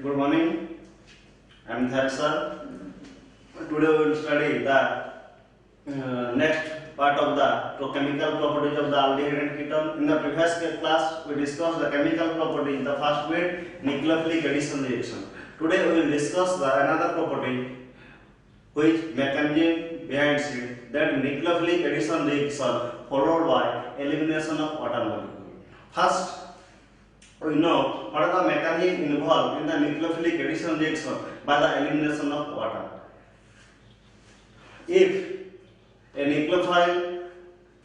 Good morning. I am Thad sir. Today we will study the next part of the chemical properties of the aldehyde and ketone. In the previous class, we discussed the chemical property. The first bit, nucleophilic addition reaction. Today we will discuss the another property, which mechanism behind it. That nucleophilic addition reaction followed by elimination of water molecule. First, we know what are the mechanism involved in the nucleophilic addition reaction by the elimination of water. If a nucleophile,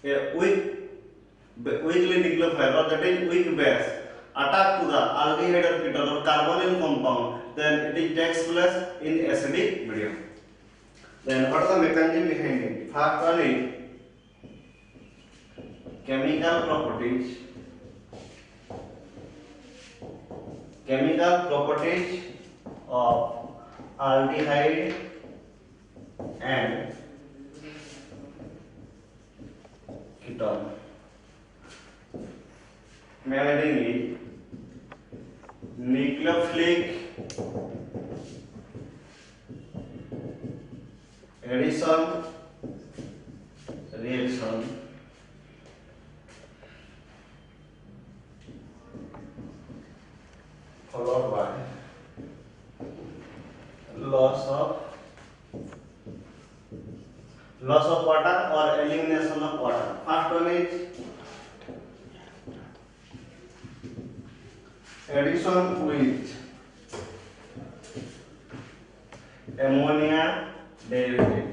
a weakly nucleophile or that is weak base attack to the aldehyde or ketone or carbonyl compound, then it takes place in acidic medium. Then what are the mechanism behind it? First one is chemical properties. Chemical properties of aldehyde and ketone. Meaning is nucleophilic addition reaction followed by loss of water or elimination of water. First one is addition with ammonia derivative.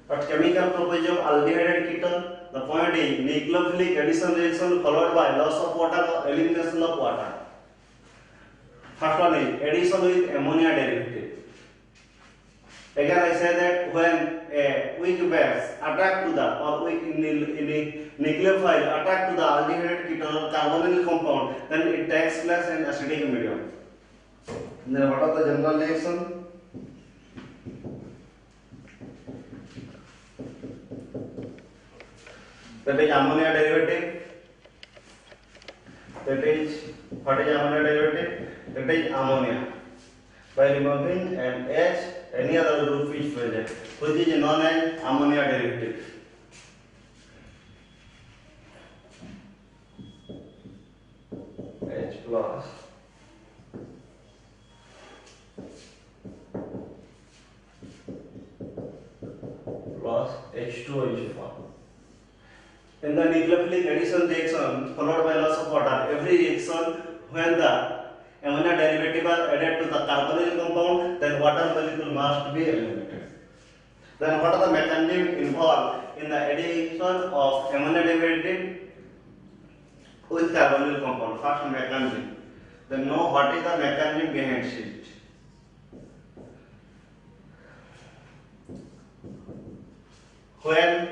But chemical properties of aldehyde and ketone, the point is nucleophilic addition reaction followed by loss of water or elimination of water. First one is addition with ammonia derivative. Again I say that when a weak base attack to the or weak nucleophile attack to the aldehyde ketone or carbonyl compound, then it takes place in acidic medium. Then what are the general reaction? That is ammonia derivative. That is what is ammonia derivative? That is ammonia. By removing an H, any other group is present, which is known as ammonia derivative. H plus H2O is formed. In the nucleophilic addition reaction followed by loss of water, every reaction when the ammonia derivative are added to the carbonyl compound, then water molecule must be eliminated. Then what are the mechanisms involved in the addition of ammonia derivative with carbonyl compound? First mechanism. Then know what is the mechanism behind it. When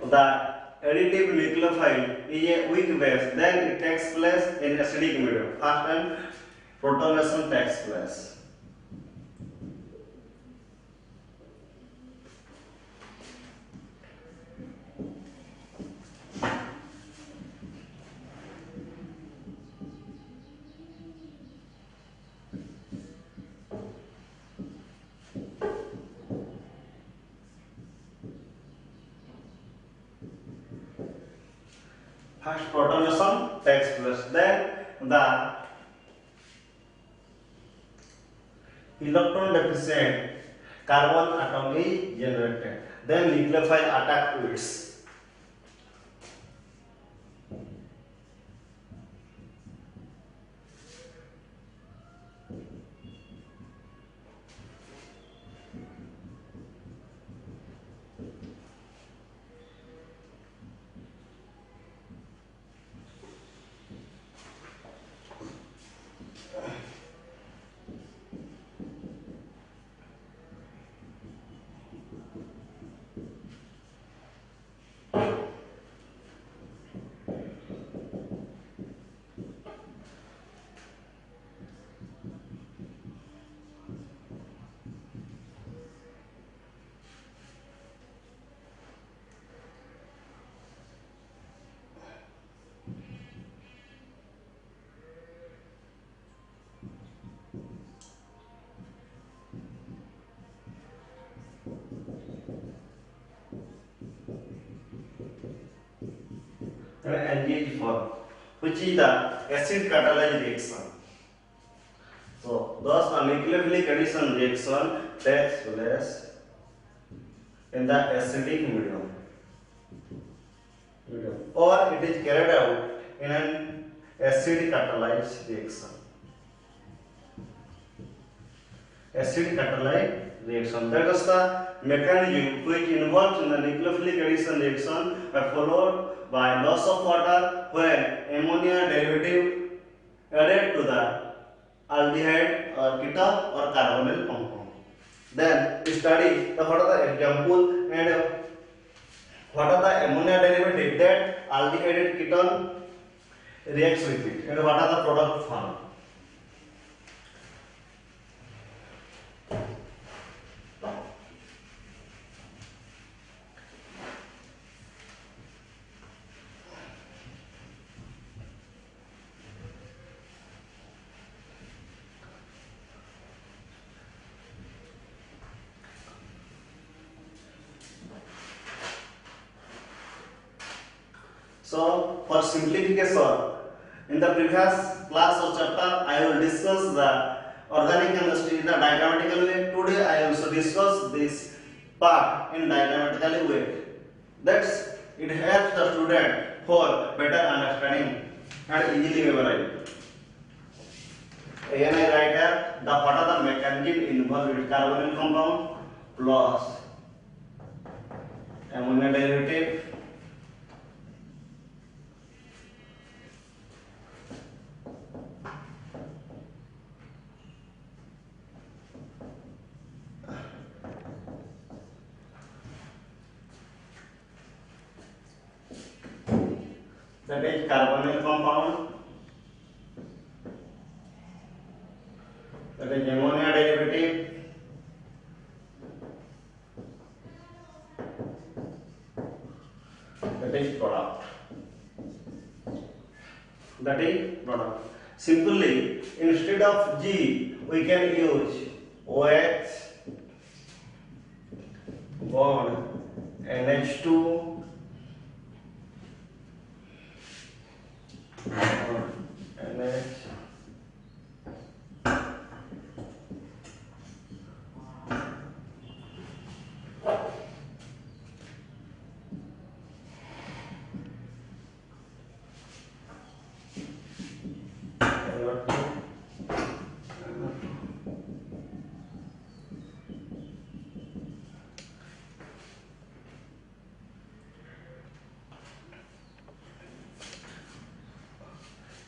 the additive nucleophile is a weak base, then it takes place in acidic medium. First time protonation takes place. First protonation takes place, then the electron deficient carbon atom is generated, then nucleophile attack to it. is formed, which is the acid catalyzed reaction. So, thus a nucleophilic addition reaction takes place in the acidic medium, or it is carried out in an acid catalyzed reaction. Acid catalyzed reaction. That is the mechanism which involves in the nucleophilic addition reaction are followed by loss of water when ammonia derivative added to the aldehyde or ketone or carbonyl compound. Then we study what are the example and what are the ammonia derivative that aldehyde ketone reacts with it, and what are the product formed. So, for simplification, in the previous class or chapter, I will discuss the organic chemistry in a diagrammatical way. Today, I also discuss this part in diagrammatical way. That's it helps the student for better understanding and easily memorize. Again, I write here the what are the mechanism involved with carbonyl compound plus ammonia derivative. That is carbonyl compound, that is ammonia derivative, that is product. That is product. Simply, instead of G, we can use OH bond NH2 NH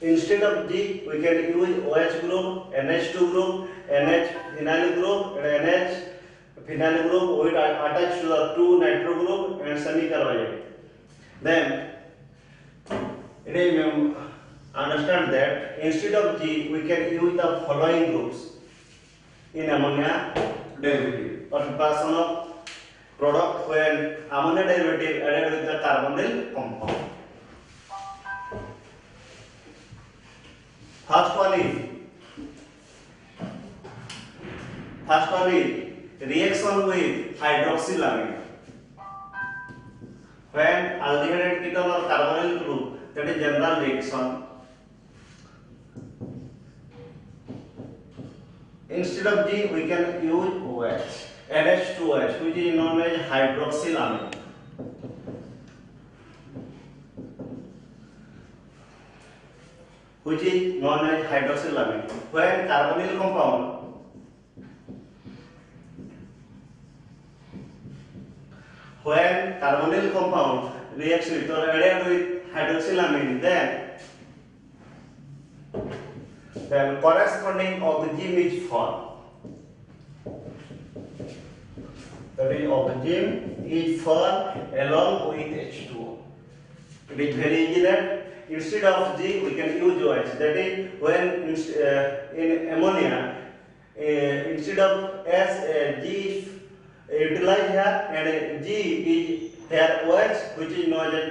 Instead of G, we can use OH group, NH2 group, NH phenyl group, and NH phenyl group with attached to the 2 nitro group and semi-carbonate. Then, understand that instead of G, we can use the following groups in ammonia derivative or preparation of product when ammonia derivative added with the carbonyl compound. First one is reaction with hydroxylamine. When aldehyde ketone or carbonyl group, that is general reaction. Instead of G, we can use OH, NH2OH, which is known as hydroxylamine. Which is known as hydroxylamine. When carbonyl compound reacts with or added with hydroxylamine, then corresponding oxygen is formed. That is, oxygen is formed along with H2O. It is very easy that instead of G, we can use OH. That is, when in ammonia, instead of S, G is utilized here, and G is here OH, which is known as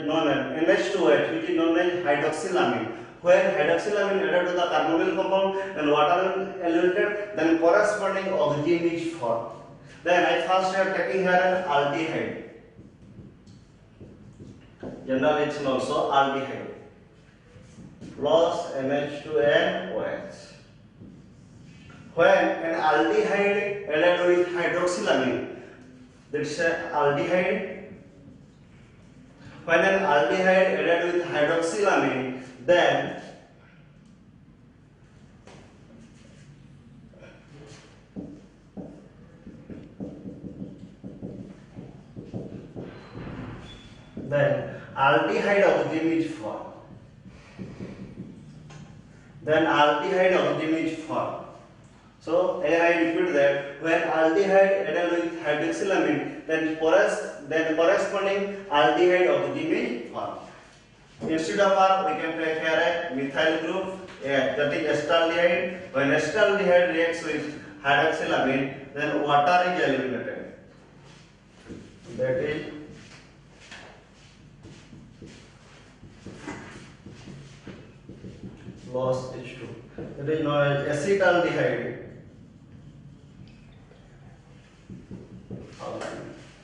NH2OH, which is known as hydroxylamine. When hydroxylamine added to the carbonyl compound and water eliminated, then corresponding oxygen is formed. Then I first am taking here an aldehyde. General reaction also aldehyde. plus NH2 OH. When an aldehyde added with hydroxylamine, that's aldehyde. When an aldehyde added with hydroxylamine, then aldehyde oxime is formed. Then aldehyde oxime is formed. So I repeat that when aldehyde added with hydroxylamine, then corresponding aldehyde oxime is formed. Instead of R, we can take here a methyl group, that is acetaldehyde. When acetaldehyde reacts with hydroxylamine, then water is eliminated. That is plus H2. That is known as acetaldehyde.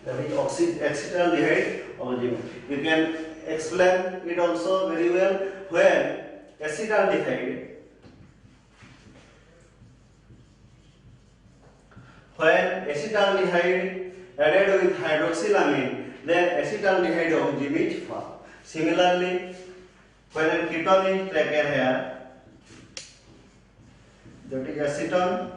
That is acetaldehyde oxime. You can explain it also very well when acetaldehyde added with hydroxylamine, then acetaldehyde oxime is formed. Similarly, when a ketone is taken here, that is acetone.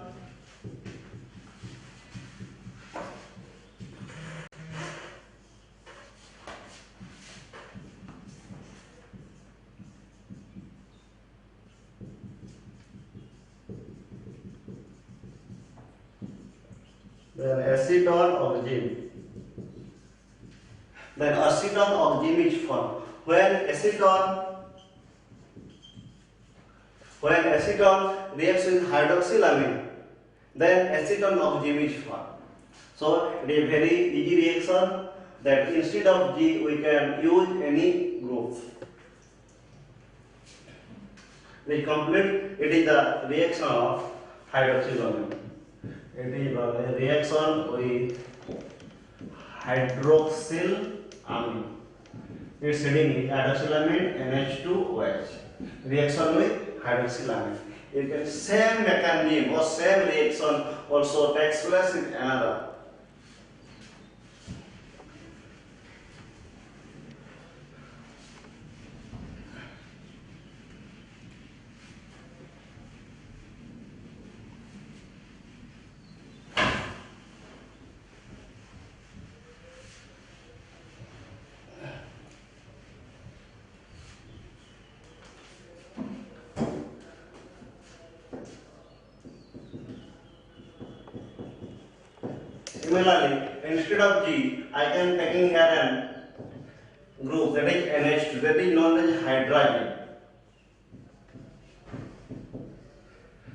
Then acetone oxime. Then acetone oxime is formed. When acetone reacts with hydroxylamine, then acetone oxime is formed. So it is a very easy reaction that instead of G we can use any group. We complete. It is the reaction of hydroxylamine. It is a reaction with hydroxylamine. Its heading is hydroxylamine NH2OH. Reaction with hydroxylamine. You can same mechanism or same reaction also takes place in another. Similarly, instead of G, I can taking here an group that is NH2, that is known as hydrogen.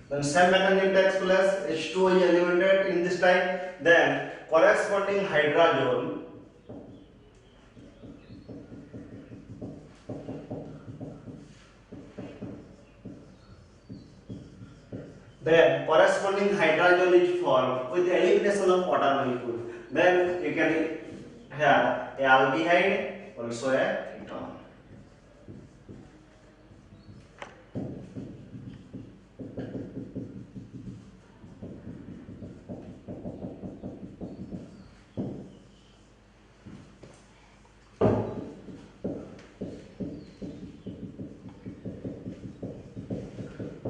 Then same mechanism takes place. H2O is eliminated in this type. Then corresponding hydrogen is formed with the elimination of water molecule. Then you can have a aldehyde, also a ketone.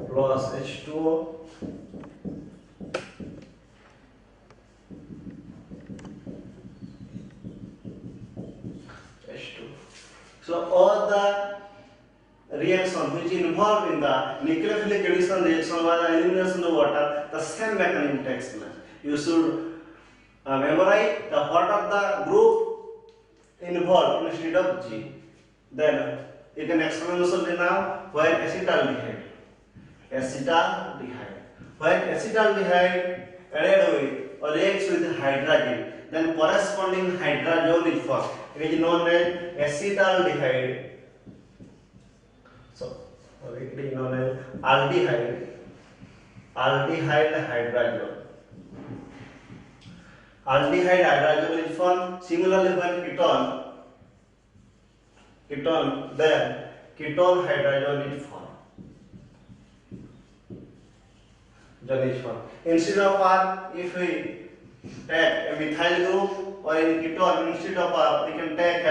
Plus H2O. So all the reaction which involved in the nucleophilic addition reaction or the elimination of water, the same mechanism takes place. You should memorize the what of the group involved instead of G. Then you can explain also now when acetaldehyde. When acetaldehyde added with or reacts with hydrogen, then corresponding hydrogen is formed. It is known as acetaldehyde. So it is known as aldehyde hydrogen. Aldehyde hydrogen is formed. Similarly, when ketone, then ketone hydrogen is formed. Instead of R, if we take a methyl group, or in ketone, instead of R, we can take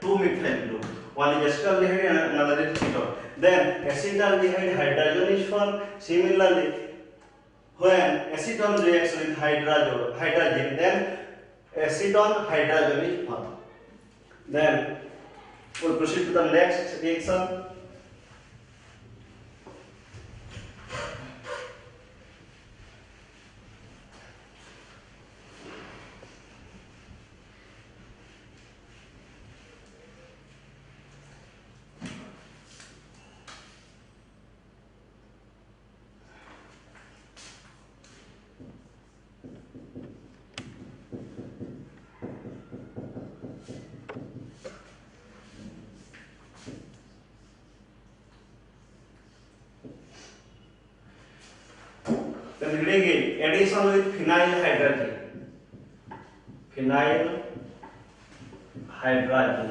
two methyl group. One is acetaldehyde and another is ketone. Then acetaldehyde hydrogen is formed. Similarly, when acetone reacts with hydrogen, then acetone hydrogen is formed. Then we'll proceed to the next reaction. Then reading it, addition with phenyl hydrogen. Phenyl hydrogen.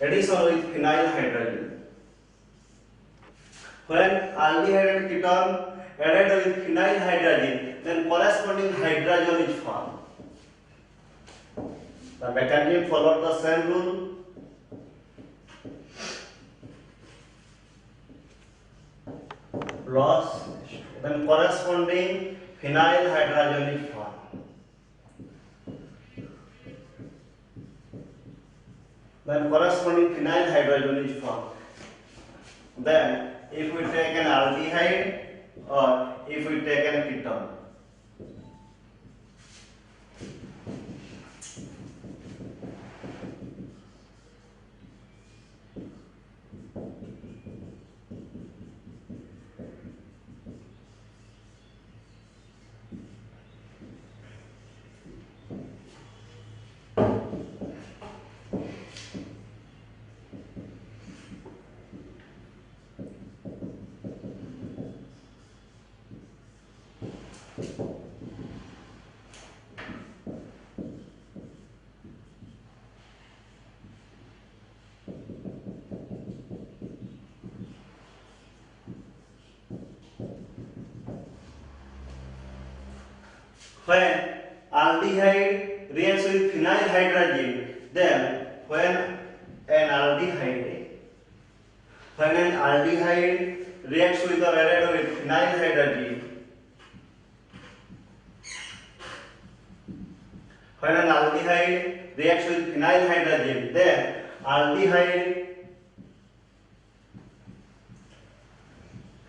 Addition with phenyl hydrogen. When aldehyde and ketone added with phenyl hydrogen, then corresponding hydrogen is formed. The mechanism followed the same rule. Plus, then corresponding phenyl hydrogen is formed. Then corresponding phenyl hydrogen is formed. Then, if we take an aldehyde or if we take an ketone, when aldehyde reacts with phenyl hydrogen, then when an aldehyde reacts with or added with phenyl hydrogen, when an aldehyde reacts with phenyl hydrogen, then aldehyde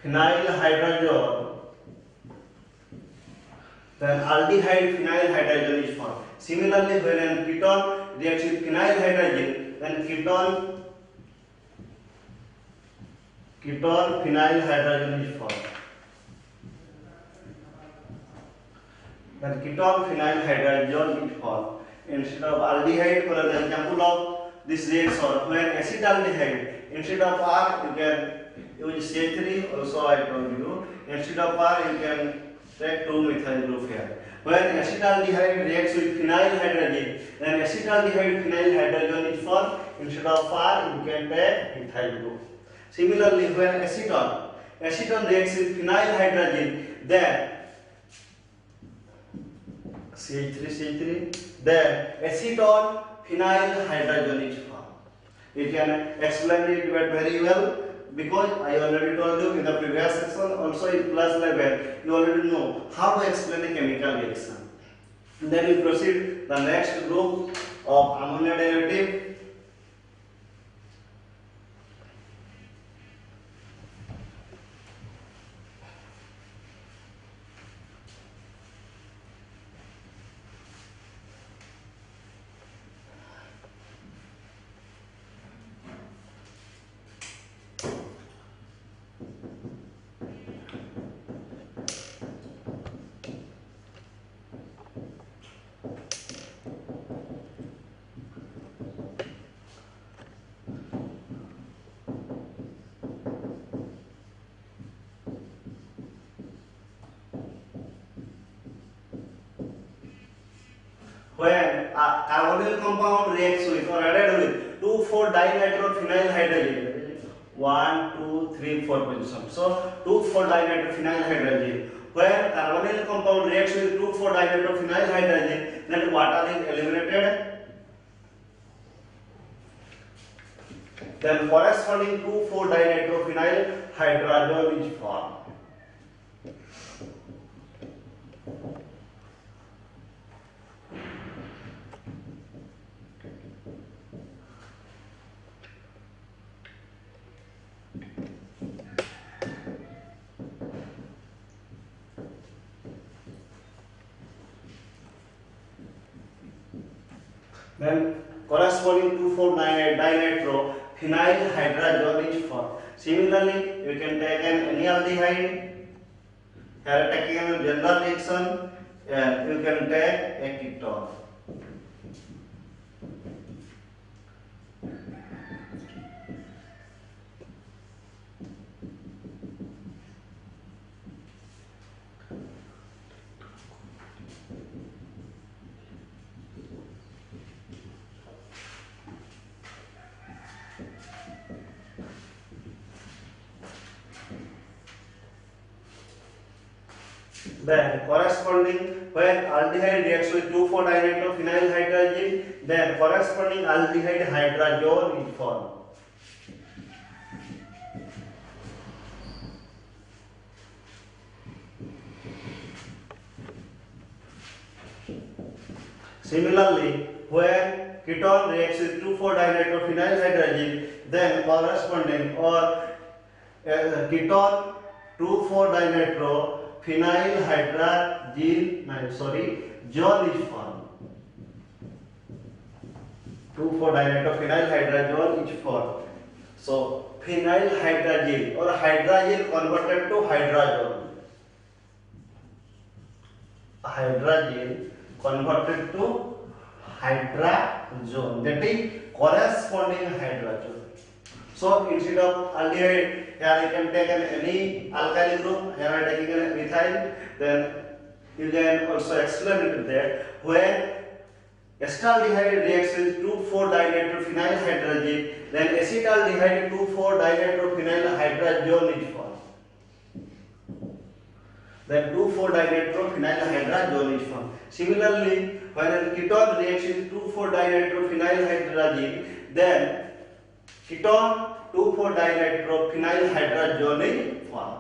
phenyl hydrogen, then aldehyde phenyl hydrogen is formed. Similarly, when a ketone reacts with phenyl hydrogen, then ketone phenyl hydrogen is formed. Then ketone phenyl hydrogen is formed. Instead of aldehyde, for an example of this reaction, when acetaldehyde, instead of R, you can use CH3. Also, I told you, instead of R, you can take two methyl group here. When acetaldehyde reacts with phenyl hydrogen, then acetaldehyde phenyl hydrogen is formed. Instead of R, you can take methyl group. Similarly, when acetone reacts with phenyl hydrogen, then CH3, then acetone phenyl hydrogen is formed. You can explain it very well, because I already told you in the previous section, also in class 11, you already know how to explain a chemical reaction. Then we proceed the next group of ammonia derivative. When a carbonyl compound reacts with or added with 2,4-dinitrophenyl hydrogen, 1, 2, 3, 4 position. So 2,4-dinitrophenyl hydrazine. Where carbonyl compound reacts with 2,4-dinitrophenyl hydrazine, then water is eliminated. Then corresponding 2,4-dinitrophenyl hydrazone is formed. Then corresponding 2,4-dinitrophenyl hydrazone is formed. Similarly, you can take an any aldehyde. Here taking a general reaction, and you can take a ketone. Then corresponding when aldehyde reacts with 2,4-dinitrophenyl hydrazine, then corresponding aldehyde hydrazone is formed. Similarly, when ketone reacts with 2,4-dinitrophenyl hydrazine, then corresponding or ketone 2,4-dinitrophenyl hydrazine zone is formed. 2,4-dinitrophenyl hydrazone is formed. So phenyl hydrazine or hydrazine converted to hydrazone. Hydrazine converted to hydrazone, that is corresponding hydrazone. So instead of aldehyde, here you can take any alkyl group. Here I am taking a methyl. Then you can also explain it that when acetaldehyde reacts with 2,4-dinitrophenyl hydrazine, then acetaldehyde 2,4-dinitrophenyl hydrazone is formed. Then 2,4-dinitrophenyl hydrazone is formed. Similarly, when a ketone reacts with 2,4-dinitrophenyl hydrazine, then ketone 2,4-dinitrophenyl hydrazone is formed.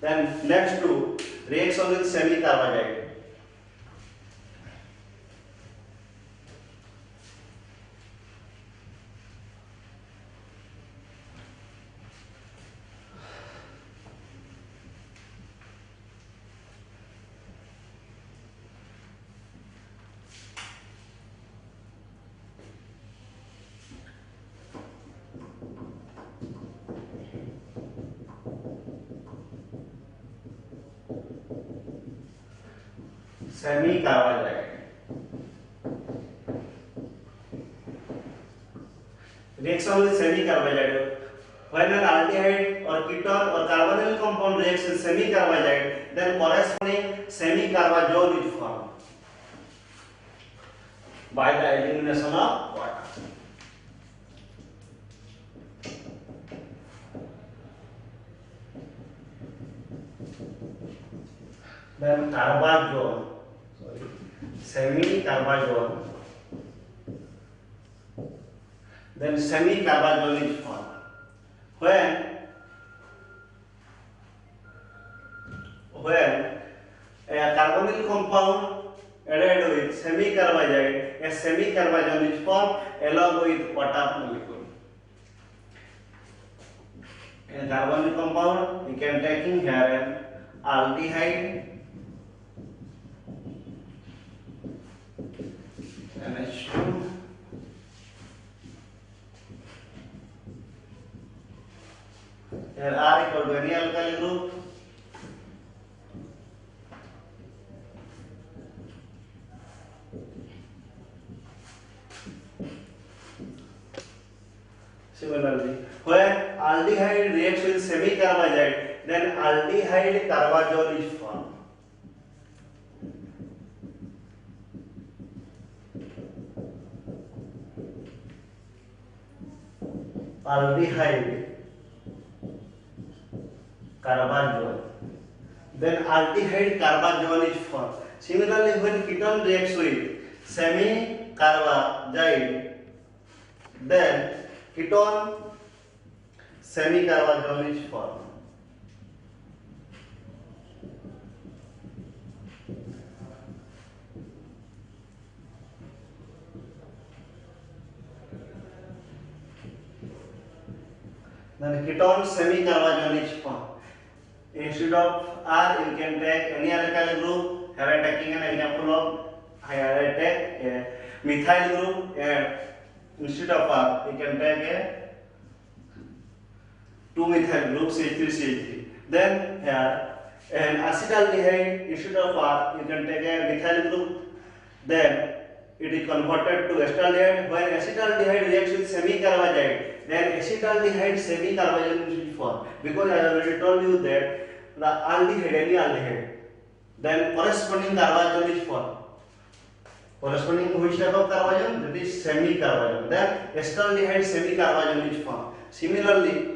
Then next to reaction with semi-carbazide. Semi-carbazide. Reaction with semi-carbazide. When an aldehyde or ketone or carbonyl compound reacts with semi-carbazide, then corresponding semi-carbazole is formed by the elimination of water. Then carbazole, semi-carbazole. Then semi-carbazole is formed. When a carbonyl compound added with semi-carbazide, a semi-carbazole is formed along with water molecule. A carbonyl compound, we can taking here an aldehyde, NH2, here R equal to any alkyl group. Similarly, when aldehyde reacts with semi-carbazide, then aldehyde carbazole is formed. Aldehyde carbazole. Then aldehyde carbazole is formed. Similarly, when ketone reacts with semi-carbazide, then ketone semi-carbazole is formed. Then ketone semi-carbazole is formed. Instead of R, you can take any alkyl group. Here I am taking an example of, here I take a methyl group, and instead of R, you can take a 2-methyl group, CH3CH3. Then here an acetaldehyde, instead of R, you can take a methyl group. Then it is converted to acetaldehyde. When acetaldehyde reacts with semi-carbazide, then acetaldehyde semi-carbazole is formed. Because I already told you that the aldehyde, any aldehyde, then corresponding carbazole is formed. Corresponding which type of carbazole? That is semi-carbazole. Then acetaldehyde semi-carbazole is formed. Similarly,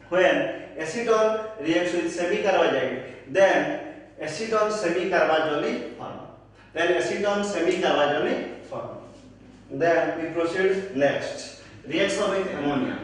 when acetone reacts with semi-carbazide, then acetone semi-carbazole is formed. Then acetone semi-carbazole formed. Then we proceed next. Reaction with ammonia.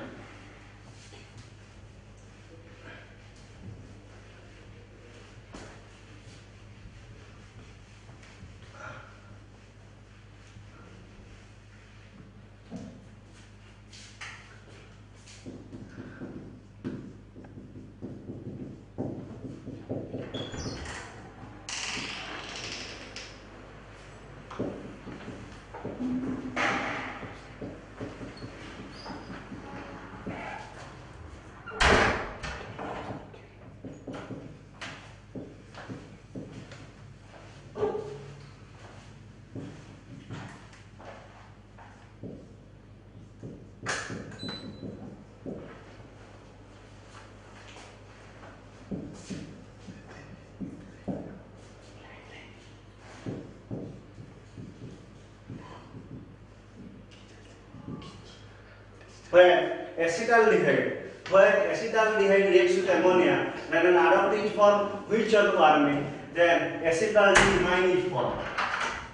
When acetaldehyde reacts with ammonia, then an adduct is formed. Which are forming? Then acetaldehyde is formed.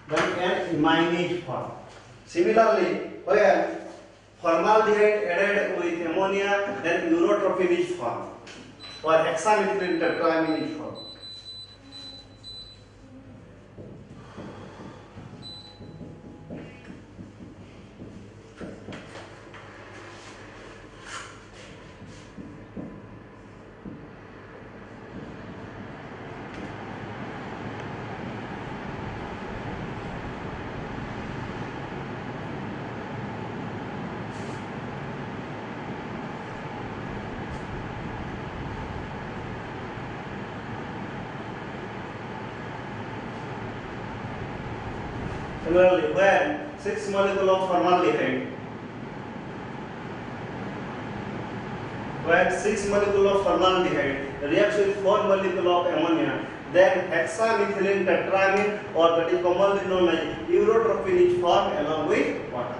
Then an imine is formed. Similarly, when formaldehyde added with ammonia, then urotropin is formed. Or hexamethylene tetramine is formed. Similarly, when 6 molecule of formaldehyde, reacts with 4 molecule of ammonia, then hexamethylene tetramine, or that is commonly known as urotropin, is formed along with water.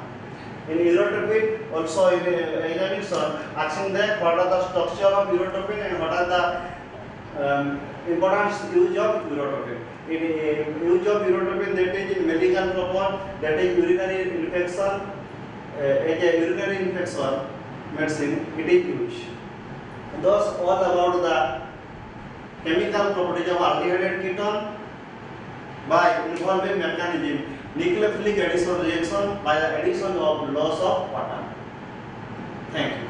In urotropin, also in examination, asking that what are the structure of urotropin and what are the important use of urotropin. In use of urotropin, that is in medical purpose, that is urinary infection, as a urinary infection medicine, it is used. Thus, all about the chemical properties of aldehyde and ketone by involving mechanism, nucleophilic addition reaction by the addition of loss of water. Thank you.